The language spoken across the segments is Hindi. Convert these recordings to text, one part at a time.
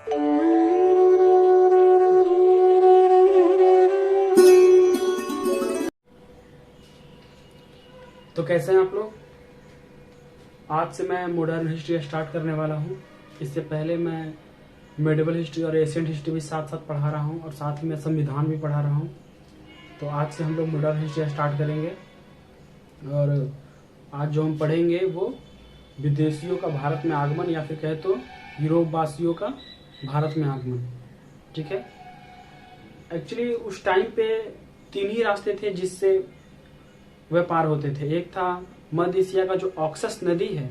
तो कैसे हैं आप लोग? आज से मैं मॉडर्न हिस्ट्री स्टार्ट करने वाला हूँ। इससे पहले मैं मेडिवल हिस्ट्री और एशियंट हिस्ट्री भी साथ साथ पढ़ा रहा हूँ और साथ ही मैं संविधान भी पढ़ा रहा हूँ। तो आज से हम लोग मॉडर्न हिस्ट्री स्टार्ट करेंगे और आज जो हम पढ़ेंगे वो विदेशियों का भारत में आगमन या फिर कहे तो यूरोप वासियों का भारत में आगमन। ठीक है। एक्चुअली उस टाइम पे 3 ही रास्ते थे जिससे व्यापार होते थे। एक था मध्य एशिया का जो ऑक्सस नदी है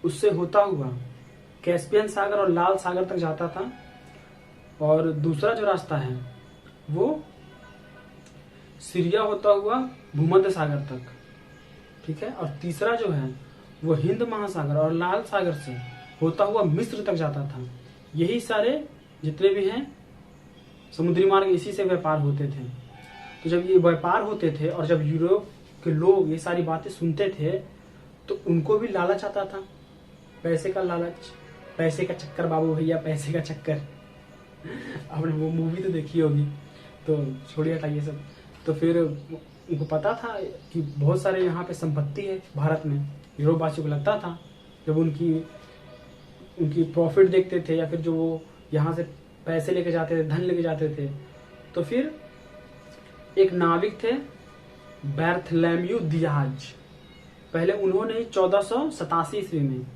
उससे होता हुआ कैस्पियन सागर और लाल सागर तक जाता था, और दूसरा जो रास्ता है वो सीरिया होता हुआ भूमध्य सागर तक। ठीक है। और तीसरा जो है वो हिंद महासागर और लाल सागर से होता हुआ मिस्र तक जाता था। यही सारे जितने भी हैं समुद्री मार्ग, इसी से व्यापार होते थे। तो जब ये व्यापार होते थे और जब यूरोप के लोग ये सारी बातें सुनते थे तो उनको भी लालच आता था, पैसे का लालच, पैसे का चक्कर बाबू भैया, पैसे का चक्कर। आपने वो मूवी तो देखी होगी, तो छोड़िए हटाइए सब। तो फिर उनको पता था कि बहुत सारे यहाँ पे संपत्ति है भारत में। यूरोप वासियों को लगता था जब उनकी प्रॉफिट देखते थे या फिर जो वो यहाँ से पैसे लेके जाते थे, धन लेके जाते थे। तो फिर एक नाविक थे बार्थोलोम्यू दियाज। पहले उन्होंने 1487 ईस्वी में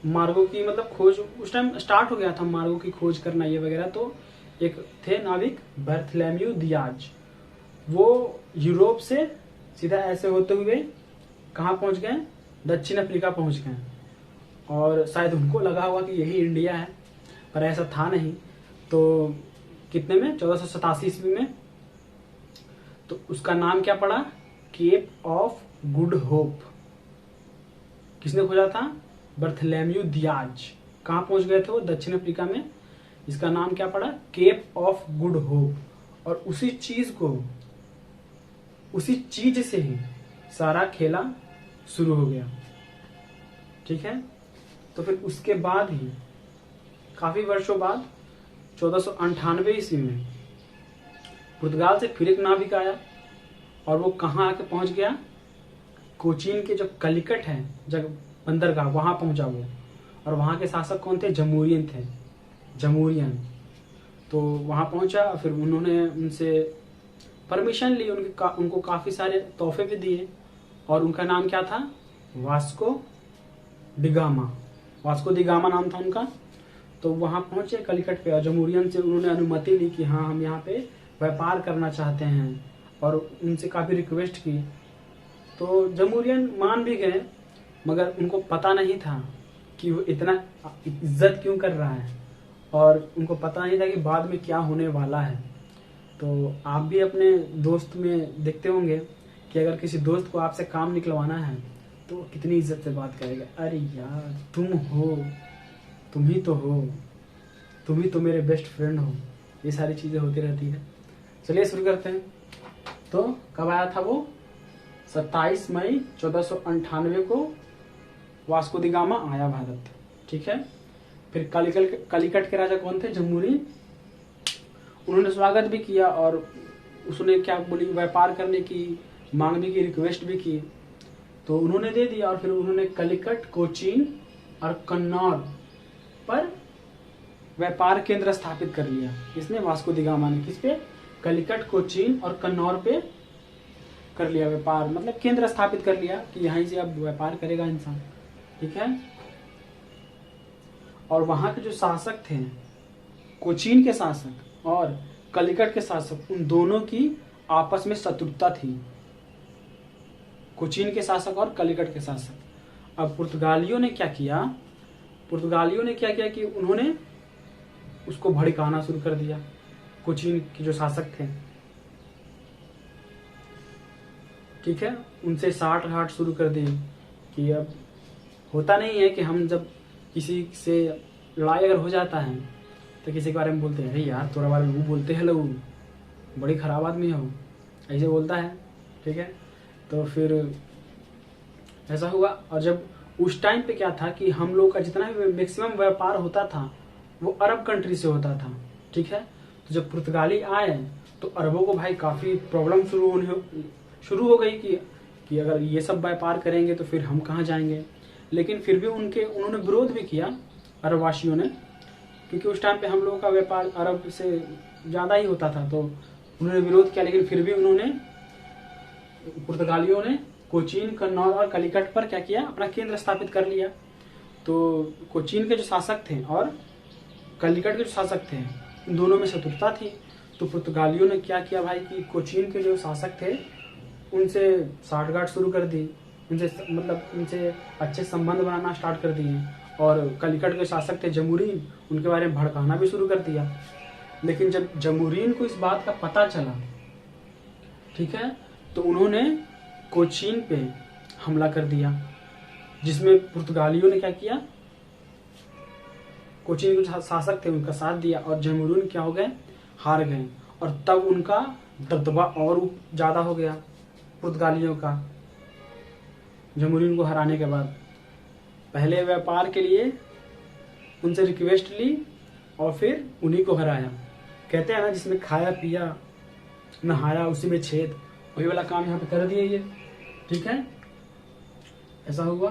मार्गों की मतलब खोज, उस टाइम स्टार्ट हो गया था मार्गों की खोज करना ये वगैरह। तो एक थे नाविक बार्थोलोम्यू दियाज, वो यूरोप से सीधा ऐसे होते हुए कहाँ पहुंच गए? दक्षिण अफ्रीका पहुंच गए। और शायद उनको लगा हुआ कि यही इंडिया है, पर ऐसा था नहीं। तो कितने में? 1487 ईस्वी में। तो उसका नाम क्या पड़ा? Cape of Good Hope. किसने खोजा था? Bartholomew Dias. कहाँ पहुंच गए थे वो? दक्षिण अफ्रीका में। इसका नाम क्या पड़ा? Cape of Good Hope. और उसी चीज से ही सारा खेला शुरू हो गया। ठीक है। तो फिर उसके बाद ही काफी वर्षों बाद 1498 ईस्वी में पुर्तगाल से फिर एक नाविक आया और वो कहाँ आके पहुंच गया? कोचीन के जो कलिकट है जब बंदरगाह, वहां पहुंचा वो। और वहां के शासक कौन थे? जमूरियन थे, जमूरियन। तो वहां पहुंचा, फिर उन्होंने उनसे परमिशन ली, उनको काफी सारे तोहफे भी दिए। और उनका नाम क्या था? Vasco da Gama. वास्को डिगामा नाम था उनका। तो वहां पहुंचे कलिकट पे और जमूरियन से उन्होंने अनुमति ली कि हाँ हम यहाँ पे व्यापार करना चाहते हैं, और उनसे काफी रिक्वेस्ट की। तो जमूरियन मान भी गए, मगर उनको पता नहीं था कि वो इतना इज्जत क्यों कर रहा है, और उनको पता नहीं था कि बाद में क्या होने वाला है। तो आप भी अपने दोस्त में देखते होंगे कि अगर किसी दोस्त को आपसे काम निकलवाना है तो कितनी इज्जत से बात करेगा। अरे यार तुम हो, तुम ही तो हो, तुम ही तो मेरे बेस्ट फ्रेंड हो। ये सारी चीजें होती रहती है। चलिए शुरू करते हैं। तो कब आया था वो? 27 मई 1498 को वास्को डी गामा आया भारत। ठीक है। फिर कलिकट के राजा कौन थे? जमूरी। उन्होंने स्वागत भी किया और उसने क्या बोली, व्यापार करने की मांग भी की, रिक्वेस्ट भी की। तो उन्होंने दे दिया। और फिर उन्होंने कलिकट, कोचीन और कन्नौर पर व्यापार केंद्र स्थापित कर लिया। किसने? वास्को डी गामा ने। किस पे? कलिकट, कोचीन और कन्नौर पे कर लिया व्यापार, मतलब केंद्र स्थापित कर लिया कि यहीं से अब व्यापार करेगा इंसान। ठीक है। और वहां के जो शासक थे, कोचीन के शासक और कलिकट के शासक, उन दोनों की आपस में शत्रुता थी। कोचीन के शासक और कलिकट के शासक। अब पुर्तगालियों ने क्या किया कि उन्होंने उसको भड़काना शुरू कर दिया, कोचीन के जो शासक थे। ठीक है। उनसे साठ घाट शुरू कर दी कि अब होता नहीं है कि हम जब किसी से लड़ाई अगर हो जाता है तो किसी के बारे में बोलते हैं, अरे यार तोरा बारे में वो बोलते हैं लोग, बड़ी खराब आदमी हो, ऐसे बोलता है। ठीक है। तो फिर ऐसा हुआ। और जब उस टाइम पे क्या था कि हम लोग का जितना भी मैक्सिमम व्यापार होता था वो अरब कंट्री से होता था। ठीक है, तो जब पुर्तगाली आए तो अरबों को भाई काफी प्रॉब्लम शुरू हो गई कि अगर ये सब व्यापार करेंगे तो फिर हम कहाँ जाएंगे। लेकिन फिर भी उन्होंने विरोध भी किया अरब वासियों ने, क्योंकि उस टाइम पे हम लोगों का व्यापार अरब से ज़्यादा ही होता था, तो उन्होंने विरोध किया। लेकिन फिर भी पुर्तगालियों ने कोचीन, कन्नौज और कलिकट पर क्या किया, अपना केंद्र स्थापित कर लिया। तो कोचीन के जो शासक थे और कलिकट के जो शासक थे, इन दोनों में शत्रुता थी। तो पुर्तगालियों ने क्या किया भाई कि कोचीन के जो शासक थे उनसे साठगांठ शुरू कर दी, उनसे अच्छे संबंध बनाना स्टार्ट कर दिए। और कलिकट के शासक थे जमुरीन, उनके बारे में भड़काना भी शुरू कर दिया। लेकिन जब जमुरीन को इस बात का पता चला, ठीक है, तो उन्होंने कोचीन पे हमला कर दिया, जिसमें पुर्तगालियों ने क्या किया, कोचीन के जो शासक थे उनका साथ दिया और जमुरीन क्या हो गए, हार गए। और तब उनका दबदबा और ज्यादा हो गया पुर्तगालियों का। जमुरीन को हराने के बाद पहले व्यापार के लिए उनसे रिक्वेस्ट ली और फिर उन्हीं को हराया। कहते हैं ना, जिसमें खाया पिया नहाया उसी में छेद, वही वाला काम यहाँ पे कर दिए ये। ठीक है, ऐसा हुआ।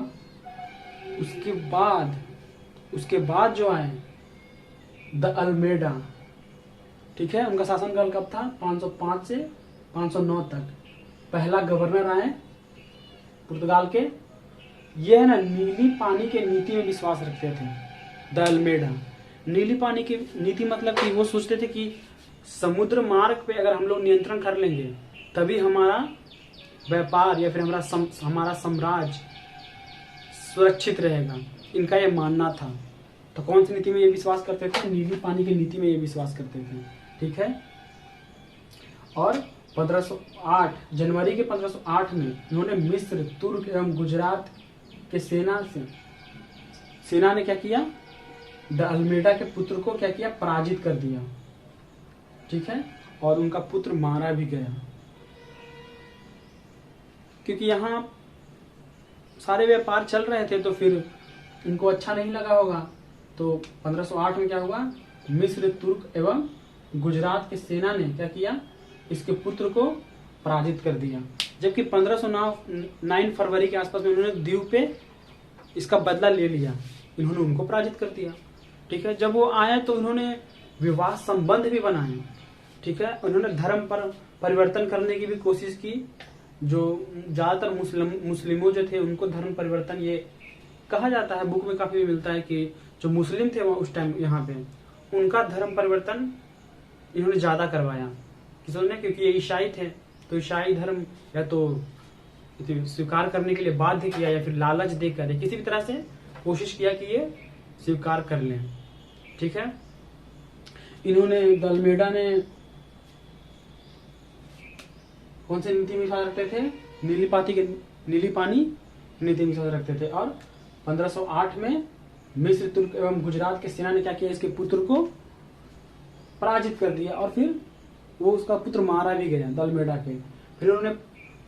उसके बाद जो आए द अल्मेडा, ठीक है, उनका शासनकाल कब था, 505 से 509 तक। पहला गवर्नर आए पुर्तगाल के, ये है ना, नीली पानी के नीति में विश्वास रखते थे द अल्मेडा। नीली पानी की नीति मतलब कि वो सोचते थे कि समुद्र मार्ग पे अगर हम लोग नियंत्रण कर लेंगे तभी हमारा व्यापार या फिर हमारा साम्राज्य सुरक्षित रहेगा। इनका ये मानना था। तो कौन सी नीति में ये विश्वास करते थे, नीली पानी की नीति में ये विश्वास करते थे। ठीक है, और 1508 जनवरी के 1508 में इन्होंने मिस्र, तुर्क एवं गुजरात के सेना ने क्या किया, द अल्मेडा के पुत्र को क्या किया, पराजित कर दिया। ठीक है, और उनका पुत्र मारा भी गया, क्योंकि यहाँ सारे व्यापार चल रहे थे तो फिर इनको अच्छा नहीं लगा होगा। तो 1508 में क्या हुआ, मिस्र, तुर्क एवं गुजरात की सेना ने क्या किया, इसके पुत्र को पराजित कर दिया। जबकि 1509 फरवरी के आसपास में उन्होंने द्वीप पे इसका बदला ले लिया, इन्होंने उनको पराजित कर दिया। ठीक है, जब वो आए तो उन्होंने विवाह संबंध भी बनाए। ठीक है, उन्होंने धर्म पर परिवर्तन करने की भी कोशिश की। जो ज्यादातर मुस्लिमों जो थे उनको धर्म परिवर्तन, ये कहा जाता है, बुक में काफी मिलता है कि जो मुस्लिम थे वो उस टाइम यहाँ पे, उनका धर्म परिवर्तन इन्होंने ज्यादा करवाया। क्योंकि ये ईसाई थे, तो ईसाई धर्म या तो स्वीकार करने के लिए बाध्य किया या फिर लालच देकर या किसी भी तरह से कोशिश किया कि ये स्वीकार कर लें। ठीक है, इन्होंने द अल्मेडा ने कौन से नीति में विश्वास रखते थे, नीली पानी नीति में विश्वास रखते थे। और 1508 में मिस्र, तुर्क एवं गुजरात के सेना ने क्या किया, इसके पुत्र को पराजित कर दिया और फिर वो उसका पुत्र मारा भी गया द अल्मेडा के। फिर उन्होंने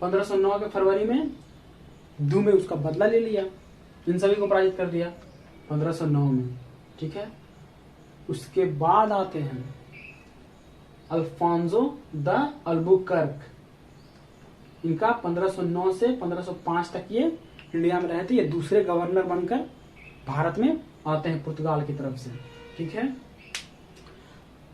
1509 के फरवरी में द्वीप में उसका बदला ले लिया, इन सभी को पराजित कर दिया 1509 में। ठीक है, उसके बाद आते हैं अल्फांसो द अल्बुकर्क। इनका 1509 से 1505 तक ये इंडिया में रहे थे। ये दूसरे गवर्नर बनकर भारत में आते हैं पुर्तगाल की तरफ से। ठीक है,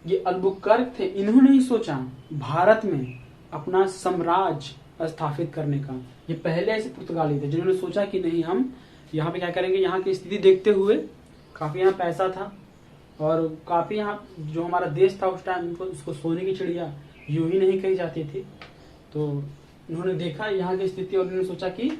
ये अल्बुकर्क थे, इन्होंने ही सोचा भारत में अपना साम्राज्य स्थापित करने का। ये पहले ऐसे पुर्तगाली थे जिन्होंने सोचा कि नहीं, हम यहाँ पे क्या करेंगे, यहाँ की स्थिति देखते हुए, काफी यहाँ पैसा था और काफी यहाँ जो हमारा देश था उस टाइम, उसको सोने की चिड़िया यूं ही नहीं कही जाती थी। तो उन्होंने देखा यहाँ की स्थिति और उन्होंने सोचा कि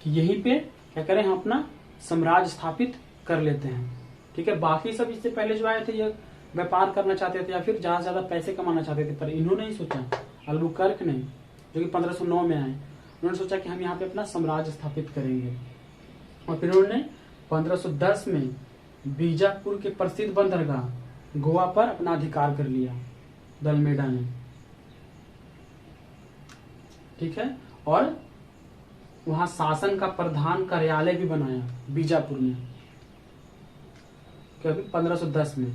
यहीं पे क्या करें, हम अपना साम्राज्य स्थापित कर लेते हैं। ठीक है, बाकी सब इससे पहले जो आए थे ये व्यापार करना चाहते थे या फिर ज्यादा से ज्यादा पैसे कमाना चाहते थे, पर इन्होंने ही सोचा, अल्बुकर्क ने, जो कि 1509 में आए, उन्होंने सोचा कि हम यहाँ पे अपना साम्राज्य स्थापित करेंगे। और फिर उन्होंने 1510 में बीजापुर के प्रसिद्ध बंदरगाह गोवा पर अपना अधिकार कर लिया द अल्मेडा ने। ठीक है, और वहां शासन का प्रधान कार्यालय भी बनाया बीजापुर में। कभी 1510 में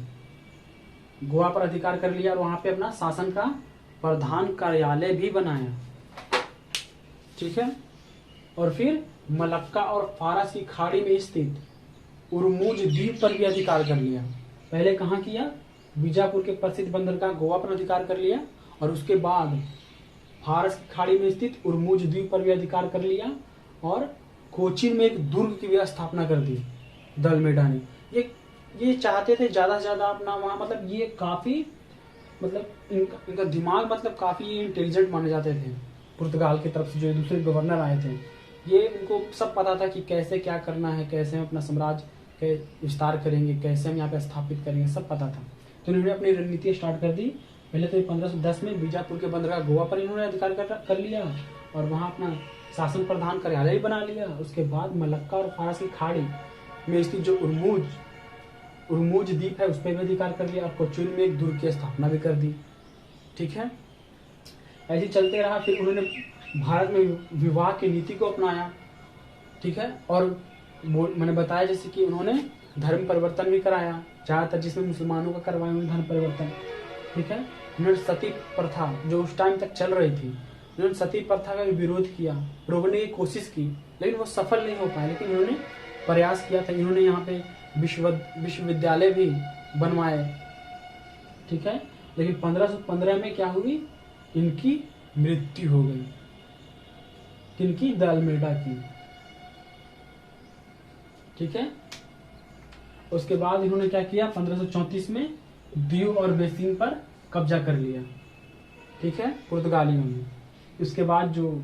गोवा पर अधिकार कर लिया और वहां पे अपना शासन का प्रधान कार्यालय भी बनाया। ठीक है, और फिर मलक्का और फारस की खाड़ी में स्थित उरमुज द्वीप पर भी अधिकार कर लिया। पहले कहाँ किया? बीजापुर के प्रसिद्ध बंदरगाह गोवा पर अधिकार कर लिया और उसके बाद फारस की खाड़ी में स्थित उरमुज द्वीप पर भी अधिकार कर लिया और कोचीन में एक दुर्ग की भी स्थापना कर दी दलमेडा ने। ये चाहते थे ज्यादा से ज्यादा अपना वहां, मतलब ये काफी, मतलब इनका दिमाग मतलब काफी इंटेलिजेंट माने जाते थे पुर्तगाल की तरफ से जो दूसरे गवर्नर आए थे। ये इनको सब पता था कि कैसे क्या करना है, कैसे हम अपना साम्राज्य के विस्तार करेंगे, कैसे हम यहाँ पे स्थापित करेंगे, सब पता था। तो इन्होंने अपनी रणनीति स्टार्ट कर दी। पहले तो 1510 में बीजापुर के बंदरगाह गोवा पर इन्होंने अधिकार कर लिया और वहाँ अपना शासन प्रधान कार्यालय बना लिया। उसके बाद मलक्का और फारस की खाड़ी में स्थित जो उरमुज द्वीप है उस पर भी अधिकार कर लिया और कोचीन में एक दुर्ग की स्थापना भी कर दी। ठीक है, ऐसे चलते रहा। फिर उन्होंने भारत में विवाह की नीति को अपनाया। ठीक है, और मैंने बताया जैसे कि उन्होंने धर्म परिवर्तन भी कराया, ज्यादातर जिसमें मुसलमानों का करवाया उन्होंने धर्म परिवर्तन। ठीक है, उन्होंने सती प्रथा जो उस टाइम तक चल रही थी, उन्होंने सती प्रथा का विरोध किया, रोकने की कोशिश की, लेकिन वो सफल नहीं हो पाया। लेकिन इन्होंने प्रयास किया था। इन्होंने यहाँ पे विश्वविद्यालय भी बनवाए। ठीक है, लेकिन 1515 में क्या हुई? इनकी मृत्यु हो गई। किनकी? दलमेडा की। ठीक है, उसके बाद इन्होंने क्या किया? 1534 में दीव और बेसिन पर कब्जा कर लिया। ठीक है, पुर्तगालियों ने। उसके बाद जो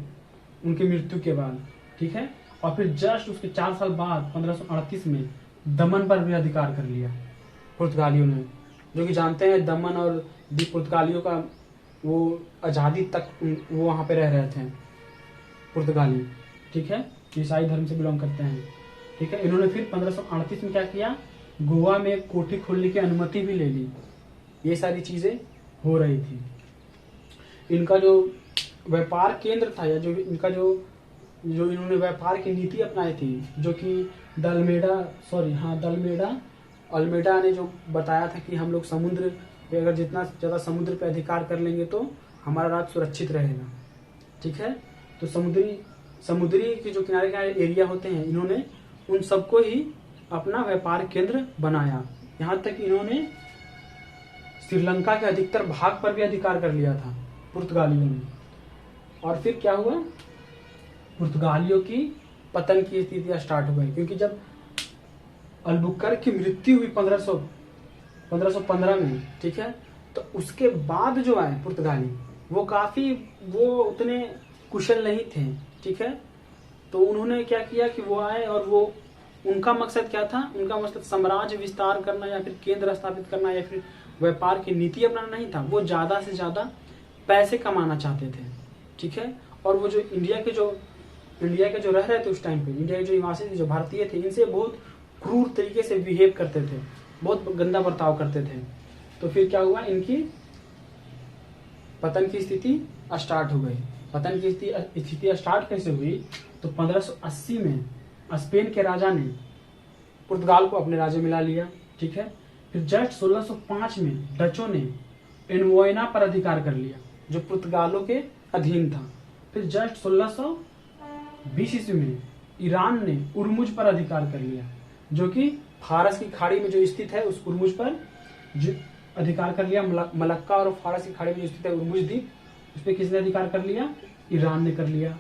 उनकी मृत्यु के बाद, ठीक है, और फिर जस्ट उसके 4 साल बाद 1538 में दमन पर भी अधिकार कर लिया पुर्तगालियों ने। जो कि जानते हैं दमन और दीव पुर्तगालियों का वो आजादी तक वो वहां पे रह रहे थे पुर्तगाली। ठीक है, ईसाई धर्म से बिलोंग करते हैं। ठीक है, इन्होंने फिर 1538 में क्या किया? गोवा में एक कोठी खोलने की अनुमति भी ले ली। ये सारी चीजें हो रही थी। इनका जो व्यापार केंद्र था या जो इनका जो इन्होंने व्यापार की नीति अपनाई थी, जो कि अल्मेडा ने जो बताया था कि हम लोग समुद्र पे अगर जितना ज्यादा समुद्र पे अधिकार कर लेंगे तो हमारा राज्य सुरक्षित रहेगा। ठीक है, तो समुद्री के जो किनारे किनारे एरिया होते हैं, इन्होंने उन सबको ही अपना व्यापार केंद्र बनाया। यहाँ तक इन्होंने श्रीलंका के अधिकतर भाग पर भी अधिकार कर लिया था पुर्तगालियों ने। और फिर क्या हुआ? पुर्तगालियों की पतन की स्थितियां स्टार्ट हो गई, क्योंकि जब अल्बुकर्क की मृत्यु हुई 1515 में, ठीक है, तो उसके बाद जो आए पुर्तगाली वो उतने कुशल नहीं थे। ठीक है, तो उन्होंने क्या किया कि वो आए और वो उनका मकसद क्या था? उनका मकसद साम्राज्य विस्तार करना या फिर केंद्र स्थापित करना या फिर व्यापार की नीति अपनाना नहीं था। वो ज्यादा से ज्यादा पैसे कमाना चाहते थे। ठीक है, और वो जो इंडिया के जो रह रहे थे उस टाइम पे, इंडिया के जो निवासी थे, जो भारतीय थे, इनसे बहुत क्रूर तरीके से बिहेव करते थे, बहुत गंदा बर्ताव करते थे। तो फिर क्या हुआ? इनकी पतन की स्थिति स्टार्ट हो गई। पतन की स्थिति स्टार्ट कैसे हुई? तो 1580 में स्पेन के राजा ने पुर्तगाल को अपने राज्य में ला लिया। ठीक है, फिर जस्ट 1605 में डचों ने एनवोइना पर अधिकार कर लिया, जो पुर्तगालों के अधीन था। फिर जस्ट 1620 ईस्वी में ईरान ने उरमुज पर अधिकार कर लिया, जो कि फारस की खाड़ी में जो स्थित है उस उरमुज पर अधिकार कर लिया। मलक्का और फारस की खाड़ी में जो स्थित है उरमुज द्वीप, उस पर किसने अधिकार कर लिया? ईरान ने कर लिया।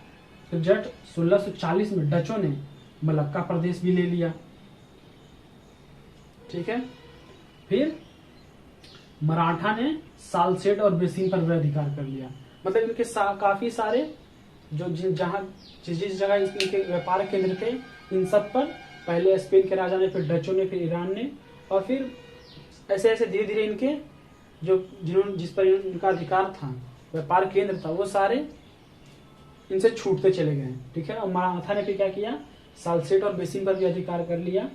फिर जस्ट 1640 में डचों ने मलक्का प्रदेश भी ले लिया। ठीक है, फिर मराठा ने सालसेट और बेसिन पर भी अधिकार कर लिया। मतलब इनके काफी सारे जिस जगह इनके व्यापार केंद्र थे, इन सब पर पहले स्पेन के राजा ने, फिर डचों ने, फिर ईरान ने, और फिर ऐसे ऐसे धीरे धीरे इनके जिस पर इनका अधिकार था, व्यापार केंद्र था, वो सारे इनसे छूटते चले गए। ठीक है, और मराठा ने फिर क्या किया? सालसेट और बेसिन पर भी अधिकार कर लिया।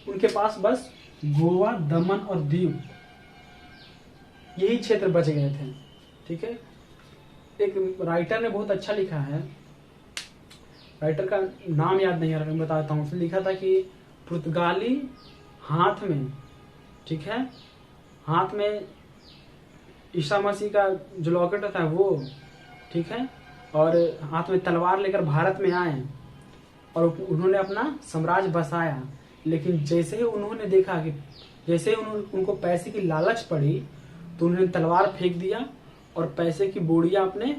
उनके पास बस गोवा, दमन और दीव यही क्षेत्र बच गए थे। ठीक है, एक राइटर ने बहुत अच्छा लिखा है, राइटर का नाम याद नहीं आ रहा, मैं बताता हूँ। उसने लिखा था कि पुर्तगाली हाथ में, ठीक है, हाथ में ईसा मसीह का जो लॉकेट था वो, ठीक है, और हाथ में तलवार लेकर भारत में आए और उन्होंने अपना साम्राज्य बसाया। लेकिन जैसे ही उन्होंने देखा कि जैसे ही उनको पैसे की लालच पड़ी तो उन्होंने तलवार फेंक दिया और पैसे की बोरियां अपने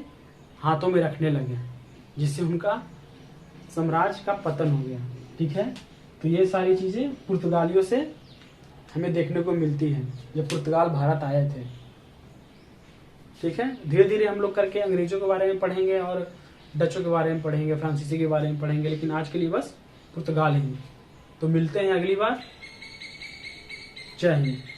हाथों में रखने लगे, जिससे उनका साम्राज्य का पतन हो गया। ठीक है, तो ये सारी चीजें पुर्तगालियों से हमें देखने को मिलती हैं जब पुर्तगाल भारत आए थे। ठीक है, धीरे धीरे हम लोग करके अंग्रेजों के बारे में पढ़ेंगे और डचों के बारे में पढ़ेंगे, फ्रांसीसी के बारे में पढ़ेंगे, लेकिन आज के लिए बस पुर्तगाल ही। तो मिलते हैं अगली बार। जय हिंद।